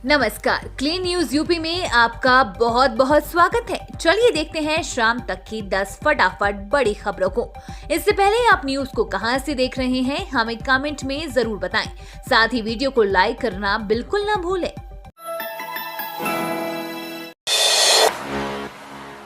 नमस्कार, clean news UP में आपका बहुत बहुत स्वागत है। चलिए देखते हैं शाम तक की 10 फटाफट बड़ी खबरों को। इससे पहले आप न्यूज को कहां से देख रहे हैं हमें कमेंट में जरूर बताएं। साथ ही वीडियो को लाइक करना बिल्कुल ना भूलें।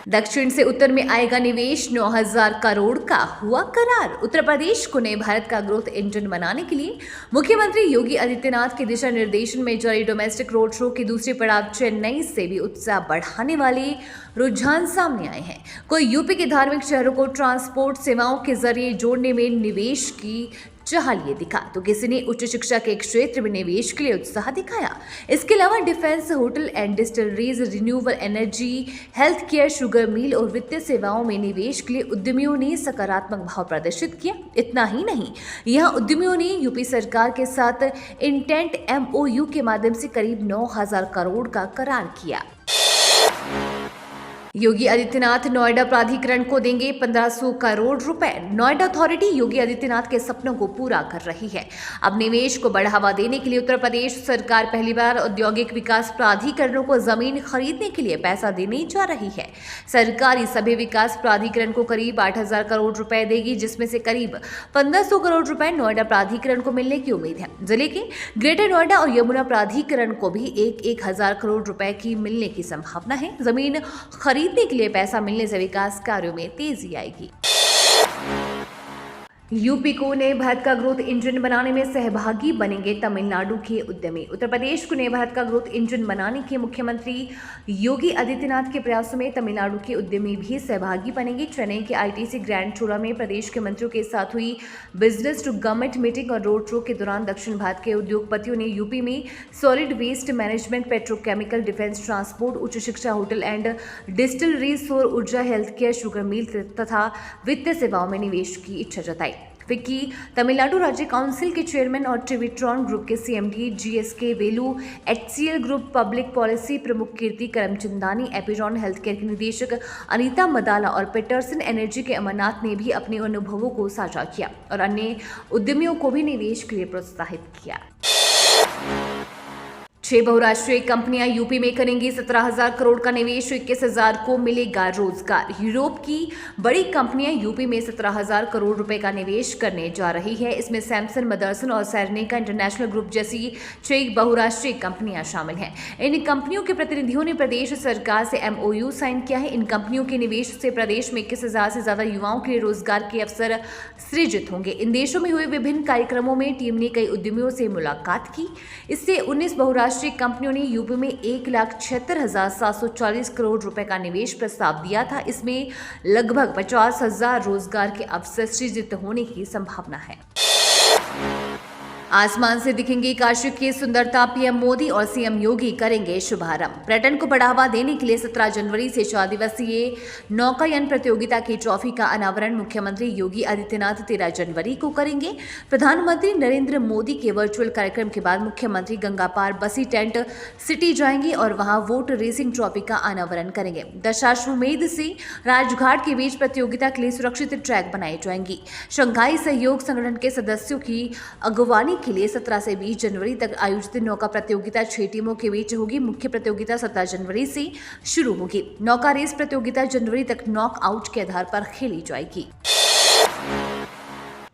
दक्षिण से उत्तर में आएगा निवेश, 9,000 करोड़ का हुआ करार। उत्तर प्रदेश को नए भारत का ग्रोथ इंजन बनाने के लिए मुख्यमंत्री योगी आदित्यनाथ के दिशा निर्देशन में जारी डोमेस्टिक रोड शो के दूसरे पड़ाव चेन्नई से भी उत्साह बढ़ाने वाले रुझान सामने आए हैं। कोई यूपी के धार्मिक शहरों को ट्रांसपोर्ट सेवाओं के जरिए जोड़ने में निवेश की चाह लिए दिखा, तो किसी ने उच्च शिक्षा के क्षेत्र में निवेश के लिए उत्साह दिखाया। इसके अलावा defence, hotel and distilleries, renewable energy, health care, sugar mill और वित्तीय सेवाओं में निवेश के लिए उद्यमियों ने सकारात्मक भाव प्रदर्शित किया। इतना ही नहीं, यहाँ उद्यमियों ने यूपी सरकार के साथ इंटेंट MOU के माध्यम से करीब 9,000 करोड़ का करार किया। योगी आदित्यनाथ नोएडा प्राधिकरण को देंगे 1,500 करोड़ रुपए। नोएडा अथॉरिटी योगी आदित्यनाथ के सपनों को पूरा कर रही है। अब निवेश को बढ़ावा देने के लिए उत्तर प्रदेश सरकार पहली बार औद्योगिक विकास प्राधिकरणों को जमीन खरीदने के लिए पैसा देने जा रही है। सरकारी सभी विकास प्राधिकरण को करीब 8,000 करोड़ रुपए देगी, जिसमें से करीब 1,500 करोड़ रुपए नोएडा प्राधिकरण को मिलने की उम्मीद है। जिले के ग्रेटर नोएडा और यमुना प्राधिकरण को भी 1,000 करोड़ रुपए की मिलने की संभावना है। जमीन खरीदने के लिए पैसा मिलने से विकास कार्यों में तेजी आएगी। यूपी को नए भारत का ग्रोथ इंजन बनाने में सहभागी बनेंगे तमिलनाडु के उद्यमी। उत्तर प्रदेश को नए भारत का ग्रोथ इंजन बनाने के मुख्यमंत्री योगी आदित्यनाथ के प्रयासों में तमिलनाडु के उद्यमी भी सहभागी बनेंगे। चेन्नई के ITC ग्रैंड चोला में प्रदेश के मंत्रियों के साथ हुई बिजनेस टू गवर्नमेंट मीटिंग और रोड शो के दौरान दक्षिण भारत के उद्योगपतियों ने यूपी में solid waste management, petrochemical, defence, transport, उच्च शिक्षा, होटल एंड डिस्टिलरीज, सौर ऊर्जा, हेल्थ केयर, शुगर मिल तथा वित्तीय सेवाओं में निवेश की इच्छा जताई। फिक्की तमिलनाडु राज्य काउंसिल के चेयरमैन और ट्रिविट्रॉन ग्रुप के CMD GSK वेलू, HCL ग्रुप पब्लिक पॉलिसी प्रमुख कीर्ति करमचंदानी, एपिरॉन हेल्थ केयर की निदेशक अनीता मदाला और पेटरसन एनर्जी के अमरनाथ ने भी अपने अनुभवों को साझा किया और अन्य उद्यमियों को भी निवेश के लिए प्रोत्साहित किया। 6 बहुराष्ट्रीय कंपनियां यूपी में करेंगी 17,000 करोड़ का निवेश, 21,000 को मिलेगा रोजगार। यूरोप की बड़ी कंपनियां यूपी में 17,000 करोड़ रुपए का निवेश करने जा रही है। इसमें सैमसंग, मदरसन और सैरनेका इंटरनेशनल ग्रुप जैसी 6 बहुराष्ट्रीय कंपनियां शामिल हैं। इन कंपनियों के प्रतिनिधियों ने प्रदेश सरकार से MOU साइन किया है। इन कंपनियों के निवेश से प्रदेश में 21,000 से ज्यादा युवाओं के लिए रोजगार के अवसर सृजित होंगे। इन देशों में हुए विभिन्न कार्यक्रमों में टीम ने कई उद्यमियों से मुलाकात की। इससे 19 बहुराष्ट्रीय कंपनियों ने यूपी में 1,76,740 करोड़ रुपए का निवेश प्रस्ताव दिया था। इसमें लगभग 50,000 रोजगार के अवसर सृजित होने की संभावना है। आसमान से दिखेंगी काशी की सुंदरता, PM मोदी और CM योगी करेंगे शुभारंभ। पर्यटन को बढ़ावा देने के लिए 17 जनवरी से 4 दिवसीय नौकायन प्रतियोगिता की ट्रॉफी का अनावरण मुख्यमंत्री योगी आदित्यनाथ 13 जनवरी को करेंगे। प्रधानमंत्री नरेंद्र मोदी के वर्चुअल कार्यक्रम के बाद मुख्यमंत्री गंगा पार बसी टेंट सिटी जाएंगे और वहां वोट रेसिंग ट्रॉफी का अनावरण करेंगे। दशाश्वमेध से राजघाट के बीच प्रतियोगिता के लिए सुरक्षित ट्रैक बनाई जाएंगी। शंघाई सहयोग संगठन के सदस्यों की अगवानी के लिए 17 से 20 जनवरी तक आयोजित नौका प्रतियोगिता 6 टीमों के बीच होगी। मुख्य प्रतियोगिता 17 जनवरी से शुरू होगी। नौका रेस प्रतियोगिता जनवरी तक नॉक आउट के आधार पर खेली जाएगी।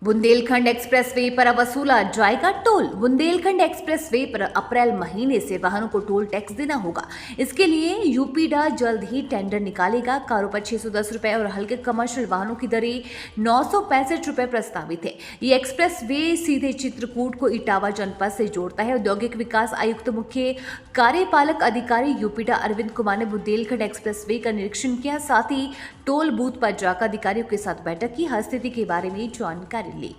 बुंदेलखंड एक्सप्रेसवे पर अब वसूला जाएगा टोल। बुंदेलखंड एक्सप्रेसवे पर अप्रैल महीने से वाहनों को टोल टैक्स देना होगा। इसके लिए यूपीडा जल्द ही टेंडर निकालेगा। कारों पर 610 रुपए और हल्के कमर्शियल वाहनों की दरें 965 रुपए प्रस्तावित है। ये एक्सप्रेसवे सीधे चित्रकूट को इटावा जनपद से जोड़ता है। औद्योगिक विकास आयुक्त मुख्य कार्यपालक अधिकारी यूपीडा अरविंद कुमार ने बुंदेलखंड एक्सप्रेसवे का निरीक्षण किया। साथ ही टोल बूथ पर जाकर अधिकारियों के साथ बैठक की, हर स्थिति के बारे में जानकारी ली।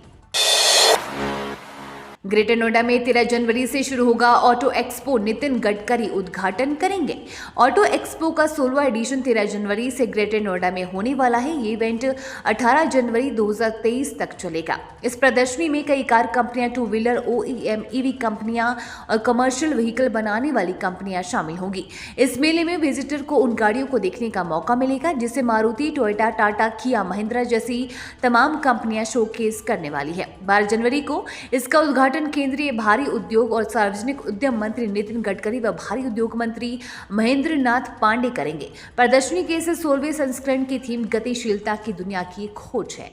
ग्रेटर नोएडा में 13 जनवरी से शुरू होगा ऑटो एक्सपो, नितिन गडकरी उद्घाटन करेंगे। ऑटो एक्सपो का 16वां एडिशन 13 जनवरी से ग्रेटर नोएडा में होने वाला है। ये इवेंट 18 जनवरी 2023 तक चलेगा। इस प्रदर्शनी में कई कार कंपनियां, 2 व्हीलर, OEM, EV कंपनियां और कमर्शियल व्हीकल बनाने वाली कंपनियां शामिल होंगी। इस मेले में विजिटर को उन गाड़ियों को देखने का मौका मिलेगा जिसे मारुति, टोयोटा, टाटा, किया, महिंद्रा जैसी तमाम कंपनियां शोकेस करने वाली है। 12 जनवरी को इसका उद्घाटन उद्घाटन केंद्रीय भारी उद्योग और सार्वजनिक उद्यम मंत्री नितिन गडकरी व भारी उद्योग मंत्री महेंद्र नाथ पांडे करेंगे। प्रदर्शनी के इस 16वें संस्करण की थीम गतिशीलता की दुनिया की खोज है।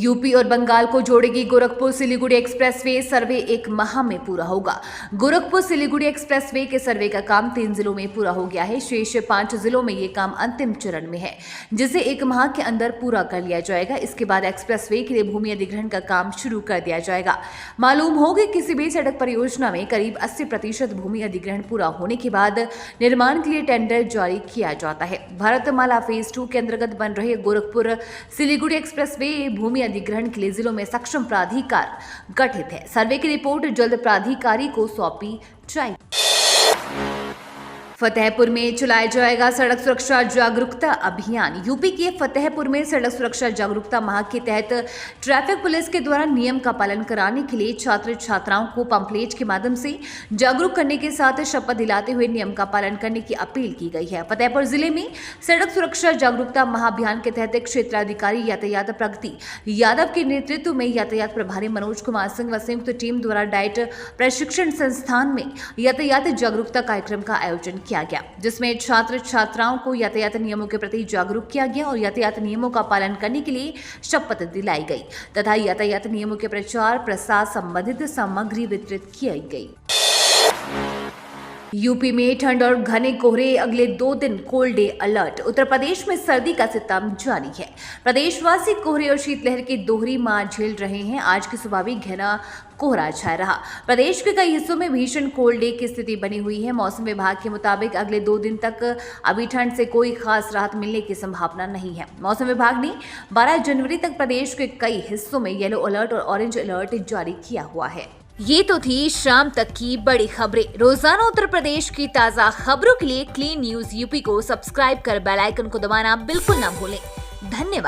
यूपी और बंगाल को जोड़ेगी गोरखपुर सिलीगुड़ी एक्सप्रेसवे, सर्वे 1 माह में पूरा होगा। गोरखपुर सिलीगुड़ी एक्सप्रेसवे के सर्वे का काम 3 जिलों में पूरा हो गया है। शेष 5 जिलों में ये काम अंतिम चरण में है, जिसे 1 माह के अंदर पूरा कर लिया जाएगा। इसके बाद एक्सप्रेसवे के लिए भूमि अधिग्रहण का काम शुरू कर दिया जाएगा। मालूम हो कि किसी भी सड़क परियोजना में करीब 80% भूमि अधिग्रहण पूरा होने के बाद निर्माण के लिए टेंडर जारी किया जाता है। भारतमाला फेज 2 के अंतर्गत बन रहे गोरखपुर सिलीगुड़ी एक्सप्रेसवे भूमि अधिग्रहण के लिए जिलों में सक्षम प्राधिकार गठित है। सर्वे की रिपोर्ट जल्द प्राधिकारी को सौंपी जाएगी। फतेहपुर में चलाया जाएगा सड़क सुरक्षा जागरूकता अभियान। यूपी के फतेहपुर में सड़क सुरक्षा जागरूकता माह के तहत ट्रैफिक पुलिस के द्वारा नियम का पालन कराने के लिए छात्र छात्राओं को पंपलेट के माध्यम से जागरूक करने के साथ शपथ दिलाते हुए नियम का पालन करने की अपील की गई है। फतेहपुर जिले में सड़क सुरक्षा जागरूकता महाअभियान के तहत क्षेत्राधिकारी यातायात प्रगति यादव के नेतृत्व में यातायात प्रभारी मनोज कुमार सिंह व संयुक्त टीम द्वारा डाइट प्रशिक्षण संस्थान में यातायात जागरूकता कार्यक्रम का आयोजन किया गया, जिसमें छात्र छात्राओं को यातायात नियमों के प्रति जागरूक किया गया और यातायात नियमों का पालन करने के लिए शपथ दिलाई गई तथा यातायात नियमों के प्रचार प्रसार संबंधित सामग्री वितरित की गई। यूपी में ठंड और घने कोहरे, अगले 2 दिन cold day alert. Uttar Pradesh में सर्दी का सितम जारी है। प्रदेशवासी कोहरे और शीतलहर की दोहरी मार झेल रहे हैं। आज की सुबह भी घना कोहरा छाया रहा। प्रदेश के कई हिस्सों में भीषण कोल्ड डे की स्थिति बनी हुई है। मौसम विभाग के मुताबिक अगले 2 दिन तक अभी ठंड से कोई खास राहत मिलने की संभावना नहीं है। मौसम विभाग ने 12 जनवरी तक प्रदेश के कई हिस्सों में येलो अलर्ट और ऑरेंज अलर्ट जारी किया हुआ है। ये तो थी शाम तक की बड़ी खबरें। रोजाना उत्तर प्रदेश की ताजा खबरों के लिए क्लीन न्यूज यूपी को सब्सक्राइब कर बेल आइकन को दबाना बिल्कुल ना भूलें। धन्यवाद।